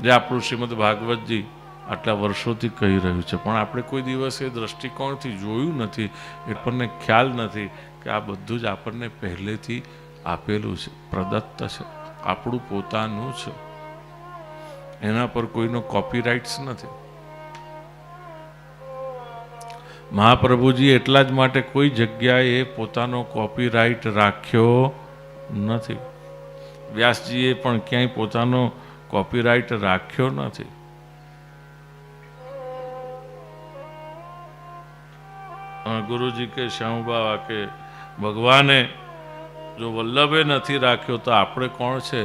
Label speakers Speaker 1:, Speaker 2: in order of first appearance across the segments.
Speaker 1: જે આપણું શ્રીમદ ભાગવતજી આટલા વર્ષોથી કહી રહ્યું છે, પણ આપણે કોઈ દિવસ એ દ્રષ્ટિકોણથી જોયું નથી, આપણને ખ્યાલ નથી કે આ બધું જ આપણને પહેલેથી આપેલું છે, પ્રદત્ત છે, આપણું પોતાનું છે, એના પર કોઈનો કોપીરાઇટ્સ નથી. મહાપ્રભુજી એટલા જ માટે કોઈ જગ્યાએ પોતાનો કોપીરાઇટ રાખ્યો નથી. વ્યાસજીએ પણ ક્યાંય પોતાનો કોપીરાઇટ રાખ્યો નથી. ગુરુજી કે શ્યામ બાવા કે ભગવાને જો વલ્લભે નથી રાખ્યો તો આપણે કોણ છે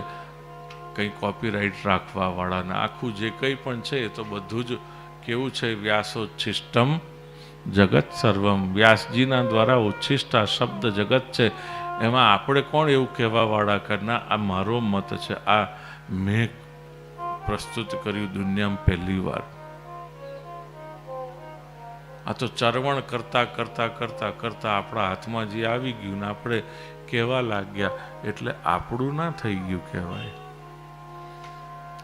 Speaker 1: કંઈ કોપીરાઇટ રાખવા વાળાને? આખું જે કંઈ પણ છે એ તો બધું જ કેવું છે? વ્યાસોચ્છિષ્ટમ જગત સર્વમ. વ્યાસજીના દ્વારા ઉચ્છિષ્ટ આ શબ્દ જગત છે, એમાં આપણે કોણ એવું કહેવા વાળા કે ના આ મારો મત છે, આ મેં પ્રસ્તુત કર્યું દુનિયામાં પહેલી વાર? આ તો ચરવણ કરતા કરતા કરતા કરતા આપણા હાથમાં જે આવી ગયું ને આપણે કહેવા લાગ્યા એટલે આપણું ના થઈ ગયું કહેવાય.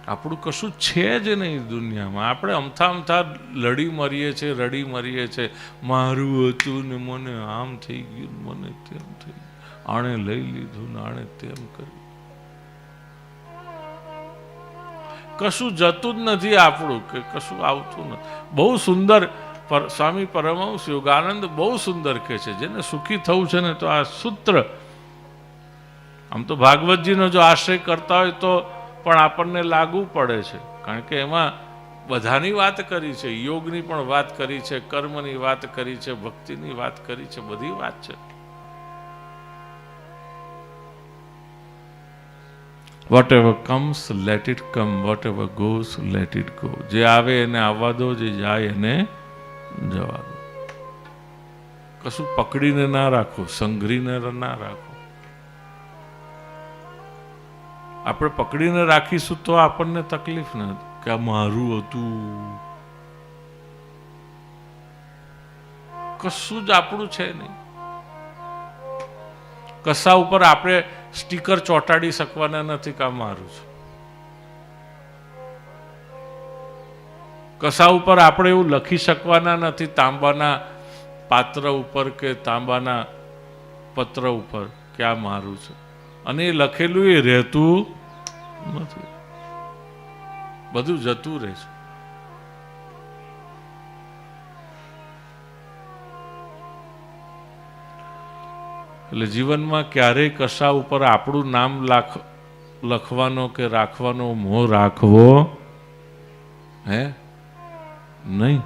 Speaker 1: આપણું કશું છે જ નહીં દુનિયામાં. આપણે અમથા અમથા લડી મરીએ છીએ, રડી મરીએ છીએ, મારું હતું ને મને આમ થઈ ગયું, મને તેમ થઈ ગયું, આણે લઈ લીધું ને આણે તેમ કર્યું. કશું જતું જ નથી આપણું, કે કશું આવતું નથી. બહુ સુંદર સ્વામી પરમહંસ યોગાનંદ બહુ સુંદર કહે છે, જેને સુખી થવું છે ને તો આ સૂત્ર, આમ તો ભાગવતજીનો જો આશ્રય કરતા હોય તો પણ આપણને લાગુ પડે છે, કારણ કે એમાં બધાની વાત કરી છે, યોગની પણ વાત કરી છે, કર્મની વાત કરી છે, ભક્તિની વાત કરી છે, બધી વાત છે. Whatever comes, let it come. Whatever goes, let it go. જે આવે એને આવવા દો, જે જાય એને જવા દો. કશું પકડીને ના રાખો, સંઘરીને ના રાખો. આપણે પકડીને રાખીશું તો આપણને તકલીફ નથી કે આ મારું હતું. કશું જ આપણું છે નહીં. કશા ઉપર આપણે સ્ટીકર ચોંટાડી શકવાના નથી કે આ મારું છે. કશા ઉપર આપણે એવું લખી શકવાના નથી, તાંબાના પાત્ર ઉપર કે તાંબાના પત્ર ઉપર કે આ મારું છે. અને એ લખેલું એ રહેતું નથી, બધું જતું રહે છે. એટલે જીવનમાં ક્યારેય કશા ઉપર આપણું નામ લખવાનો કે રાખવાનો મોહ રાખવો હે નહીં.